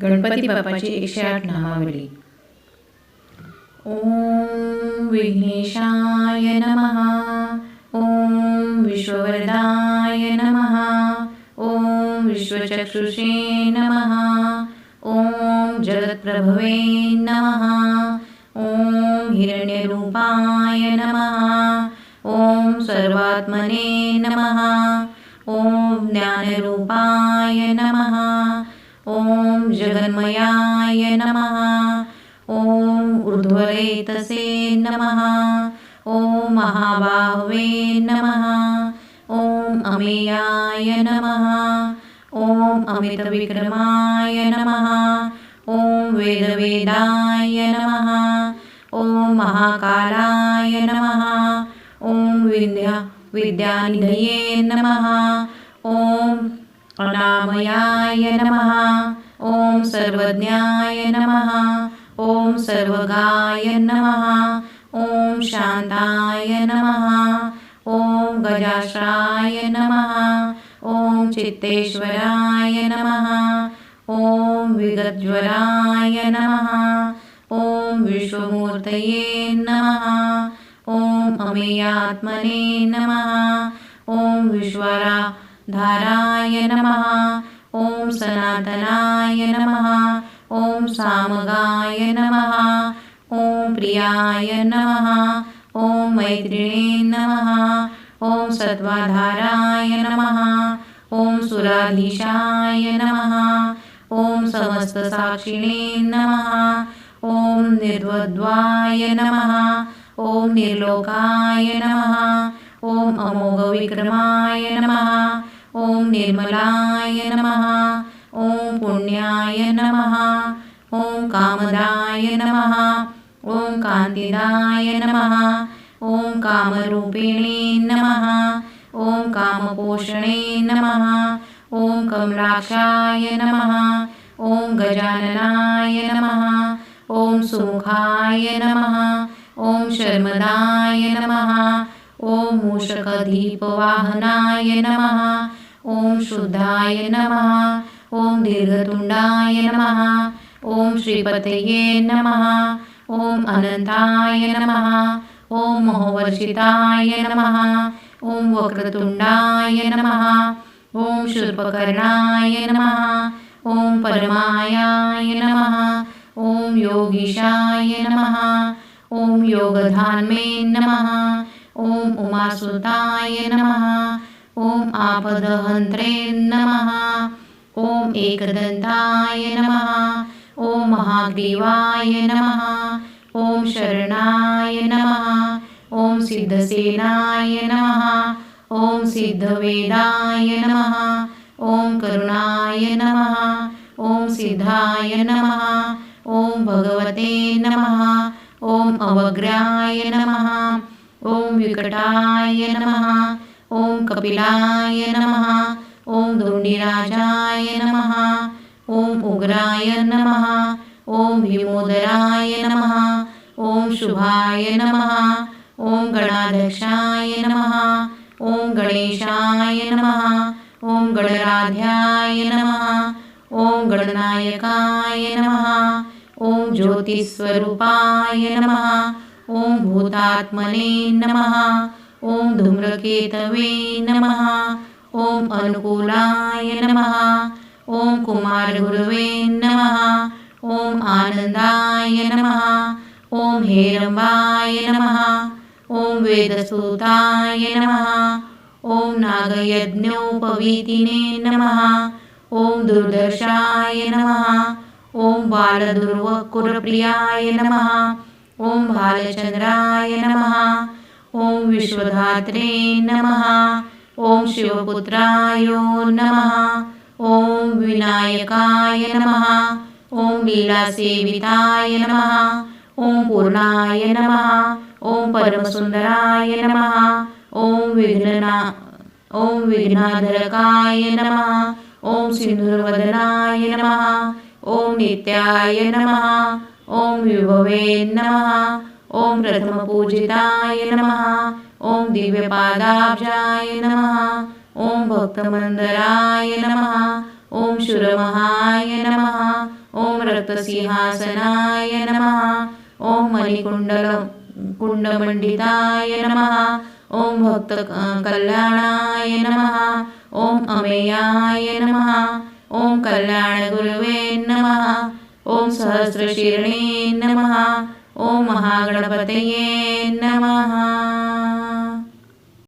गणपती बाप्पाची 108 नामावली. ओम विघ्नेशाय नमः. ओम विश्ववरदाय नमः. ओम विश्वचक्षुषे नमः. ओम जगत्प्रभवे नमः. ओम हिरण्यरूपाय नमः. ओम सर्वात्मने नमः. ओम ज्ञानरूपाय नमः. ओम जगन्मयाय नमः. ओम ऊर्ध्वरेतसे नमः. ओम महाबाहवे नमः. ओम अमेयाय नमः. ओम अमितविक्रमाय नमः. ओम वेदवेदाय नमः. ओम महाकालाय नमः. ओम विद्यानिधये नमः. ओम अनामयाय नमः. ओम सर्वज्ञाय नमः. ओम सर्वगाय नमः. ओम शांताय नमः. ओम गजाश्राय नमः. ओम चित्तेश्वराय नमः. ओम विगतज्वराय नमः. ओम विश्वमूर्तये नमः. ओम अमेयात्मने नमः. ओम विश्वाधाराय नमः. ओम सनातनाय नमः. ओम सामगाय नमः. ओम प्रियाय नमः. ओम मैत्रिणे नमः. ओम सत्वाधाराय नमः. ओम सुराधीशाय नमः. ओम समस्त साक्षिणे नमः. ओम निर्वद्वाय नमः. ओम निर्लोकाय नमः. ओम अमोघ विक्रमाय नमः. ओम निर्मलाय नमः. ओम पुण्याय नमः. ओम कामदाय नमः. ओम कांतिदाय नमः. ओम कामरूपिणे नमः. ओम कामपोषणे नमः. ओम कमलाक्षाय नमः. ओम गजाननाय नमः. ओम सुमुखाय नमः. ओम शर्मदाय नमः. ओम मूषकदीपवाहनाय नमः. ओम शुद्धाय नमः. ओम दीर्घतुंडाय नमः. ओम श्रीपतये नमः. ओम अनंताय नमः. ओम मोहवर्षिताय नमः. ओम वक्रतुंडाय नमः. ओम शूर्पकर्णाय नमः. ओम परमायाय नमः. ओम योगीशाय नमः. ओम योगधान्मे नमः. ओम उमासुताय नमः. ओम आपदहन्त्रे नमः. ओम एकदन्ताय नमः. ओम महाग्रीवाय नमः. ओम शरणाय नमः. ओम सिद्धसेनाय नमः. ओम सिद्धवेदाय नमः. ओम करुणाय नमः. ओम सिद्धाय नमः. ओम भगवते नमः. ओम अवग्राय नमः. ओम विकटाय नमः. ओम कपिलाय नमः. ओम धुंडिराजाय नमः. ओम उग्राय नमः. ओम भीमोदराय नमः. ओम शुभाय नमः. ओम गणाध्यक्षाय नमः. ओम गणेशाय नमः. ओम गणराध्याय नमः. ओम गणनायकाय नमः. ओम ज्योतिस्वरूपाय नमः. ओम भूतात्मने नमः. ओम धूम्रकेतवे नमः. ओम अनुकूलाय नमः. ओम कुमारगुरवे नमः. ओम आनंदाय नमः. ओम हेरंबाय नमः. ओम वेदसूताय नमः. ओम नागयज्ञोपवीतिने नमः. ओम दुर्दर्शाय नमः. ओम बालदुर्वकुरप्रियाय नमः. ओम भालचंद्राय नमः. ओम विश्वधात्रे नमः. ओम शिवपुत्राय नमः. ओम विनायकाय नमः. ओम लीलासेविताय नमः. ओम पूर्णाय नमः. ओम परमसुंदराय नमः. ओम विघ्नाधरकाय नमः. ओम सिंधुर्वदनाय नमः. ओम नित्याय नमः. ओम विभवे नमः. ओम प्रथमपूजिताय नमः. ओम दिव्यपादाब्जाय नमः. ओम भक्तमंदराय नमः. ओम शूरमहाय नमः. रक्तसिंहासनाय नमः. ओम कुंडमंडिताय नमः. ओम भक्त कल्याणाय नमः. ओम अमेयाय नमः. ओम कल्याण गुरुवे नमः. ओम सहस्रशीर्णे नमः. ओम महागणपतये नमः.